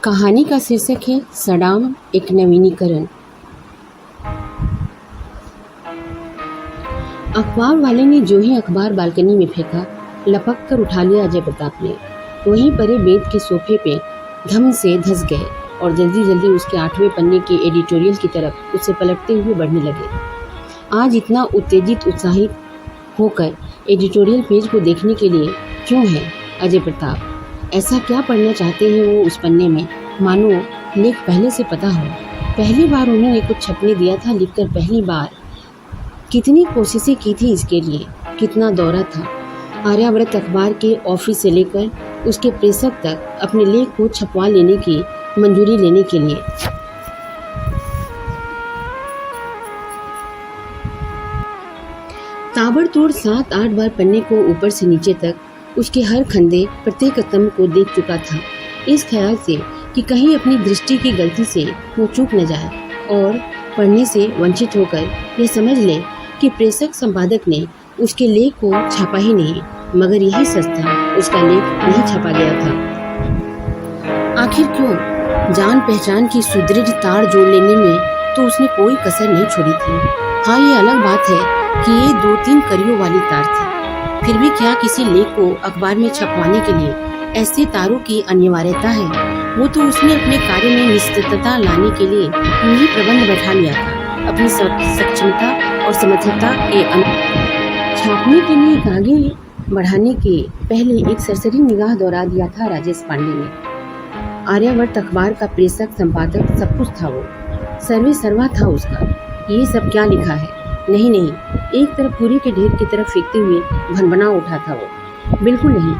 कहानी का शीर्षक है सडाम एक नवीनीकरण। अखबार वाले ने जो ही अखबार बालकनी में फेंका, लपक कर उठा लिया अजय प्रताप ने। वहीं परे बेंत के सोफे पे धम से धंस गए और जल्दी जल्दी उसके 8वें पन्ने के एडिटोरियल की तरफ उसे पलटते हुए बढ़ने लगे। आज इतना उत्तेजित उत्साहित होकर एडिटोरियल पेज को देखने के लिए क्यों है अजय प्रताप? ऐसा क्या पढ़ना चाहते हैं वो उस पन्ने में, मानो लेख पहले से पता हो। पहली बार उन्होंने कुछ छपने दिया था लिखकर, पहली बार। कितनी कोशिशें की थी इसके लिए, कितना दौरा था आर्याव्रत अखबार के ऑफिस से लेकर उसके प्रेषक तक अपने लेख को छपवा लेने की मंजूरी लेने के लिए। ताबड़तोड़ 7-8 बार पन्ने को ऊपर से नीचे तक, उसके हर खंदे, प्रत्येक स्तंभ को देख चुका था, इस ख्याल से कि कहीं अपनी दृष्टि की गलती से वो चूक न जाए और पढ़ने से वंचित होकर ये समझ ले कि प्रेषक संपादक ने उसके लेख को छापा ही नहीं। मगर यही सच था, उसका लेख नहीं छापा गया था। आखिर क्यों? जान पहचान की सुदृढ़ तार जोड़ लेने में तो उसने कोई कसर नहीं छोड़ी थी। हाँ, ये अलग बात है कि ये 2-3 कड़ियों वाली तार थी। फिर भी क्या किसी लेख को अखबार में छपवाने के लिए ऐसे तारों की अनिवार्यता है? वो तो उसने अपने कार्य में निश्चितता लाने के लिए उन्हीं प्रबंध बैठा लिया था, अपनी सक्षमता और समर्थता के छापने के लिए आगे बढ़ाने के पहले एक सरसरी निगाह दौड़ा दिया था राजेश पांडे ने। आर्यावर्त अखबार का प्रेषक, संपादक, सब कुछ था वो, सर्वे सर्वा था उसका। ये सब क्या लिखा है? नहीं, एक तरफ पूरी के ढेर की तरफ फेंकते हुए भनभना उठा था वो। बिल्कुल नहीं।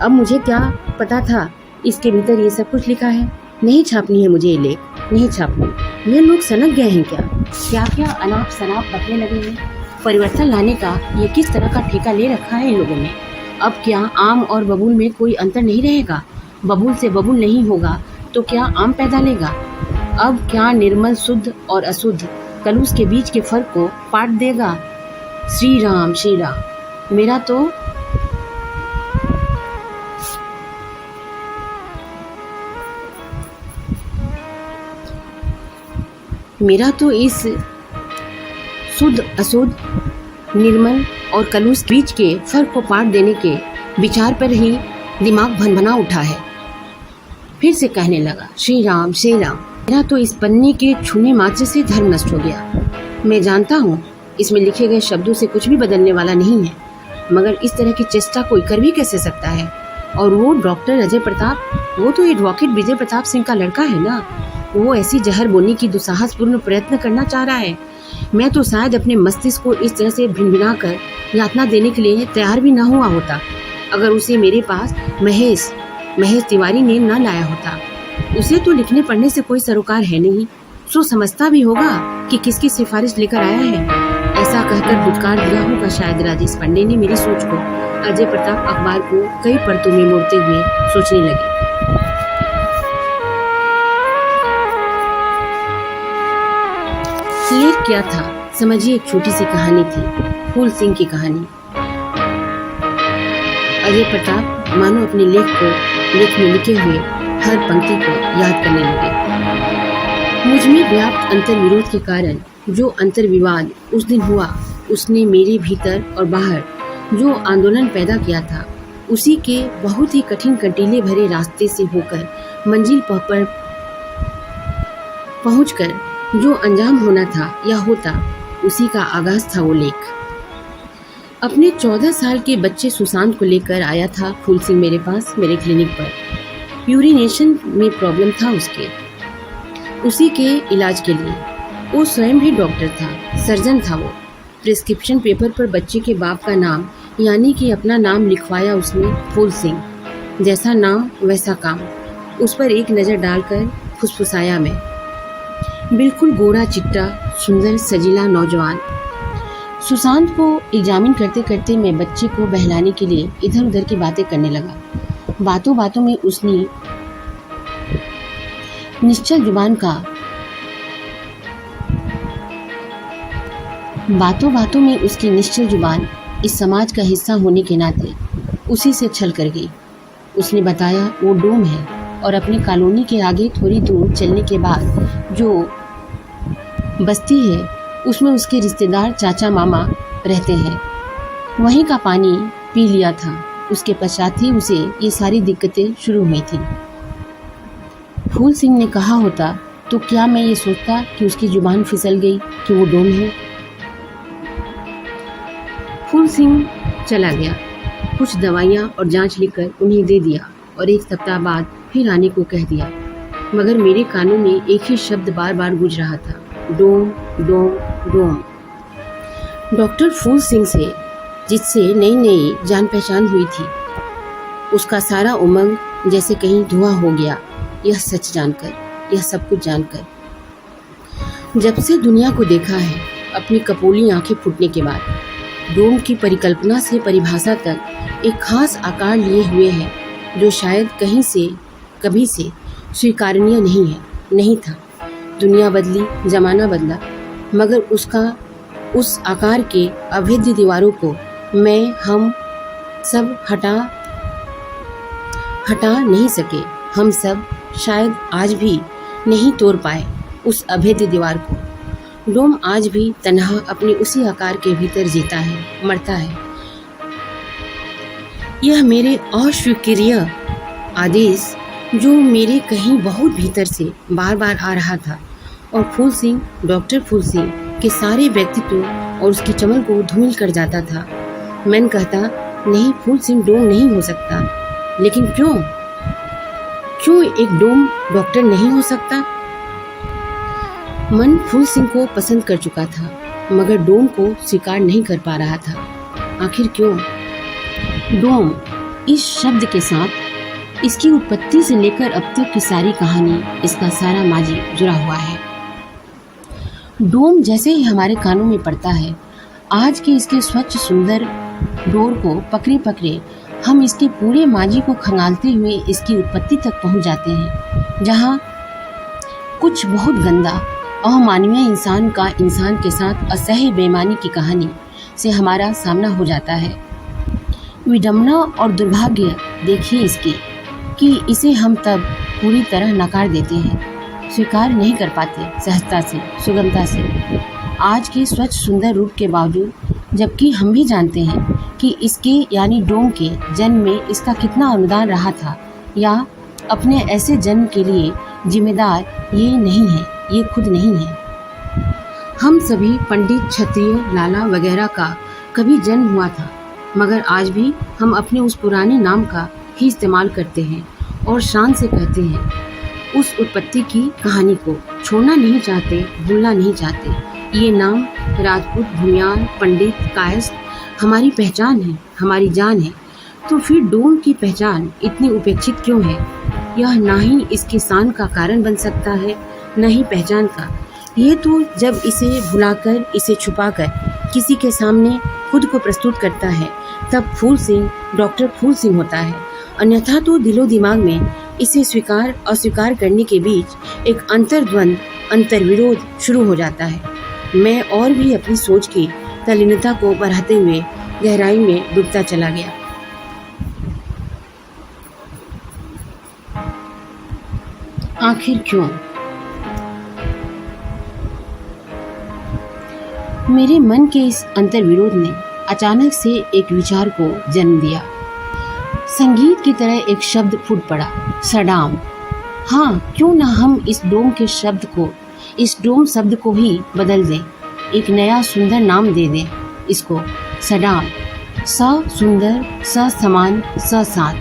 अब मुझे क्या पता था इसके भीतर ये सब कुछ लिखा है? नहीं छापनी है मुझे ये लेख, नहीं छापनी। ये लोग सनक गए हैं क्या? क्या अनाप शनाप बकने लगे हैं? परिवर्तन लाने का ये किस तरह का ठेका ले रखा है इन लोगों ने? अब क्या आम और बबूल में कोई अंतर नहीं रहेगा? बबूल से बबूल नहीं होगा तो क्या आम पैदा लेगा? अब क्या निर्मल शुद्ध और अशुद्ध कलुष के बीच के फर्क को पाट देगा? श्री राम श्री राम। मेरा तो इस शुद्ध अशुद्ध, निर्मल और कलुष बीच के फर्क को पाट देने के विचार पर ही दिमाग भनभना उठा है। फिर से कहने लगा, श्री राम श्री राम। मेरा तो इस पन्ने के छूने मात्र से धर्म नष्ट हो गया। मैं जानता हूँ इसमें लिखे गए शब्दों से कुछ भी बदलने वाला नहीं है, मगर इस तरह की चेष्टा कोई कर भी कैसे सकता है? और वो डॉक्टर अजय प्रताप, वो तो एडवोकेट विजय प्रताप सिंह का लड़का है ना। वो ऐसी जहर बोने की दुस्साहसपूर्ण प्रयत्न करना चाह रहा है। मैं तो शायद अपने मस्तिष्क को इस तरह से भिनभिना कर यातना देने के लिए तैयार भी ना हुआ होता अगर उसे मेरे पास महेश तिवारी ने न लाया होता। उसे तो लिखने पढ़ने से कोई सरोकार है नहीं, सो समझता भी होगा कि किसकी सिफारिश लेकर आया है। ऐसा कहकर दुत्कार दिया होगा शायद राजेश पांडे ने मेरी सोच को। अजय प्रताप अखबार को कई परतों में मोड़ते हुए सोचने लगे। लेख क्या था? समझिए, एक छोटी सी कहानी थी, फूल सिंह की कहानी। अजय प्रताप मानो अपने लेख में लिखे हुए हर पंक्ति को याद करने लगे। मुझ में व्याप्त अंतर्विरोध के कारण जो अंतर्विवाद उस दिन हुआ, उसने मेरे भीतर और बाहर जो आंदोलन पैदा किया था, उसी के बहुत ही कठिन कंटीले भरे रास्ते से होकर मंजिल पर पहुंचकर जो अंजाम होना था या होता, उसी का आगाज था वो लेख। अपने 14 साल के बच्चे सुशांत को लेकर आया था फूल सिंह मेरे पास, मेरे क्लिनिक पर। यूरिनेशन में प्रॉब्लम था उसके, उसी के इलाज के लिए। वो स्वयं भी डॉक्टर था, सर्जन था वो। प्रिस्क्रिप्शन पेपर पर बच्चे के बाप का नाम, यानी कि अपना नाम लिखवाया उसने, फूल सिंह। जैसा नाम वैसा काम। उस पर एक नज़र डालकर फुसफुसाया मैं। बिल्कुल गोरा चिट्टा, सुंदर सजीला नौजवान। सुशांत को एग्जामिन करते करते मैं बच्चे को बहलाने के लिए इधर उधर की बातें करने लगा। बातों बातों में उसकी निश्चल जुबान इस समाज का हिस्सा होने के नाते उसी से छल कर गई। उसने बताया वो डोम है, और अपनी कॉलोनी के आगे थोड़ी दूर चलने के बाद जो बस्ती है उसमें उसके रिश्तेदार चाचा मामा रहते हैं, वहीं का पानी पी लिया था। उसके पश्चात ही उसे ये सारी दिक्कतें शुरू हुई थी। फूल सिंह ने कहा होता तो क्या मैं ये सोचता कि उसकी जुबान फिसल गई कि वो डोम है। फूल सिंह चला गया, कुछ दवाइयाँ और जांच लिखकर उन्हें दे दिया और 1 सप्ताह बाद फिर आने को कह दिया। मगर मेरे कानों में एक ही शब्द बार बार गूंज रहा था, डोम डोम डोम। डॉक्टर फूल सिंह से जिससे नई नई जान पहचान हुई थी, उसका सारा उमंग जैसे कहीं धुआं हो गया। यह सच जानकर, यह सब कुछ जानकर। जब से दुनिया को देखा है, अपनी कपोली आंखें फूटने के बाद, डोम की परिकल्पना से परिभाषा तक एक खास आकार लिए हुए है जो शायद कहीं से कभी से स्वीकार्य नहीं था। दुनिया बदली, जमाना बदला, मगर उस आकार के अभेद्य दीवारों को हम सब हटा नहीं सके। हम सब शायद आज भी नहीं तोड़ पाए उस अभेद्य दीवार को। डोम आज भी तन्हा अपने उसी आकार के भीतर जीता है, मरता है। यह मेरे अस्वीकार्य आदेश जो मेरे कहीं बहुत भीतर से बार बार आ रहा था और फूल सिंह, डॉक्टर फूल सिंह के सारे व्यक्तित्व और उसकी चमन को धूमिल कर जाता था। मैं कहता, नहीं, फूल सिंह डोम नहीं हो सकता। लेकिन क्यों एक डोम डॉक्टर नहीं हो सकता? मन फूल सिंह को पसंद कर चुका था, मगर डोम को स्वीकार नहीं कर पा रहा था। आखिर क्यों? डोम इस शब्द के साथ इसकी उत्पत्ति से लेकर अब तक की सारी कहानी, इसका सारा माजी जुड़ा हुआ है। डोम जैसे ही हमारे कानों में पड़ता है, आज के इसके स्वच्छ सुंदर डोर को पकड़े हम इसके पूरे माजी को खंगालते हुए इसकी उत्पत्ति तक पहुंच जाते हैं, जहां कुछ बहुत गंदा अमानवीय इंसान के साथ असह्य बेईमानी की कहानी से हमारा सामना हो जाता है। विडंबना और दुर्भाग्य देखिए इसकी कि इसे हम तब पूरी तरह नकार देते हैं, स्वीकार नहीं कर पाते सहजता से, सुगमता से, आज के स्वच्छ सुंदर रूप के बावजूद, जबकि हम भी जानते हैं कि इसके यानी डोम के जन्म में इसका कितना अनुदान रहा था, या अपने ऐसे जन्म के लिए जिम्मेदार ये नहीं है, ये खुद नहीं है। हम सभी पंडित, क्षत्रिय, लाला वगैरह का कभी जन्म हुआ था, मगर आज भी हम अपने उस पुराने नाम का ही इस्तेमाल करते हैं और शान से कहते हैं। उस उत्पत्ति की कहानी को छोड़ना नहीं चाहते, भूलना नहीं चाहते। ये नाम राजपूत, भूमियान, पंडित, कायस्थ हमारी पहचान है, हमारी जान है। तो फिर डोम की पहचान इतनी उपेक्षित क्यों है? यह ना ही इसके शान का कारण बन सकता है, न ही पहचान का। ये तो जब इसे भुलाकर, इसे छुपाकर किसी के सामने खुद को प्रस्तुत करता है, तब फूल सिंह डॉक्टर फूल सिंह होता है। अन्यथा तो दिलो दिमाग में इसे स्वीकार अस्वीकार करने के बीच एक अंतर्द्वंद, अंतर्विरोध शुरू हो जाता है। मैं और भी अपनी सोच की तल्लीनता को बढ़ाते हुए गहराई में डूबता चला गया। आखिर क्यों? मेरे मन के इस अंतर्विरोध ने अचानक से एक विचार को जन्म दिया। संगीत की तरह एक शब्द फूट पड़ा, सडाम। हाँ, क्यों ना हम इस डोम शब्द को ही बदल दें, एक नया सुंदर नाम दे दें इसको, सडाम। स सुंदर, स समान, स साथ।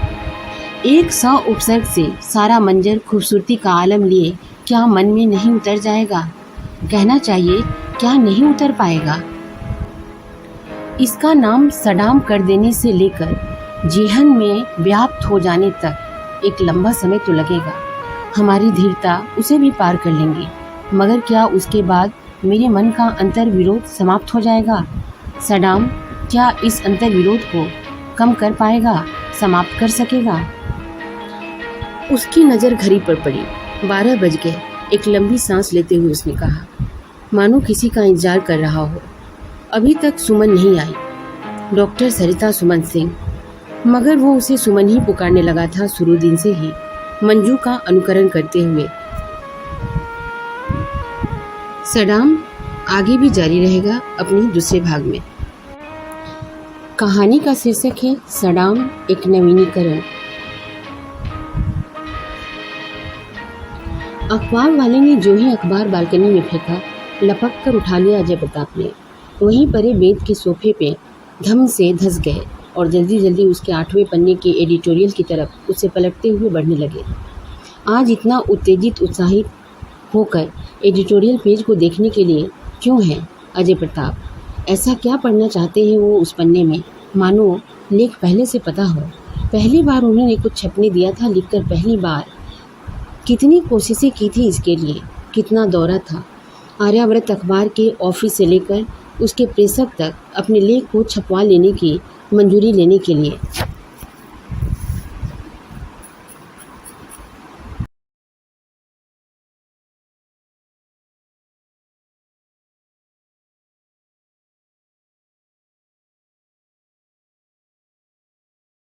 एक स उपसर्ग से सारा मंजर खूबसूरती का आलम लिए क्या मन में नहीं उतर जाएगा? कहना चाहिए, क्या नहीं उतर पाएगा? इसका नाम सडाम कर देने से लेकर जेहन में व्याप्त हो जाने तक एक लंबा समय तो लगेगा। हमारी धीरता उसे भी पार कर लेंगे, मगर क्या उसके बाद मेरे मन का अंतर्विरोध समाप्त हो जाएगा? सडाम क्या इस अंतर्विरोध को कम कर पाएगा, समाप्त कर सकेगा? उसकी नज़र घड़ी पर पड़ी। 12 बज गए। एक लंबी सांस लेते हुए उसने कहा, मानो किसी का इंतजार कर रहा हो। अभी तक सुमन नहीं आई, डॉक्टर सरिता सुमन सिंह, मगर वो उसे सुमन ही पुकारने लगा था शुरू दिन से ही। मंजू का अनुकरण करते हुए। सडाम आगे भी जारी रहेगा अपने दूसरे भाग में। कहानी का शीर्षक है सडाम एक नवीनीकरण। अखबार वाले ने जो ही अखबार बालकनी में फेंका, लपक कर उठा लिया अजय प्रताप ने। वहीं परे बेंत के सोफे पे धम से धंस गए और जल्दी जल्दी उसके 8वें पन्ने के एडिटोरियल की तरफ उसे पलटते हुए बढ़ने लगे। आज इतना उत्तेजित उत्साहित होकर एडिटोरियल पेज को देखने के लिए क्यों है अजय प्रताप? ऐसा क्या पढ़ना चाहते हैं वो उस पन्ने में, मानो लेख पहले से पता हो। पहली बार उन्होंने कुछ छपने दिया था लिखकर, पहली बार। कितनी कोशिशें की थी इसके लिए, कितना दौरा था आर्याव्रत अखबार के ऑफिस से लेकर उसके प्रेषक तक अपने लेख को छपवा लेने की मंजूरी लेने के लिए।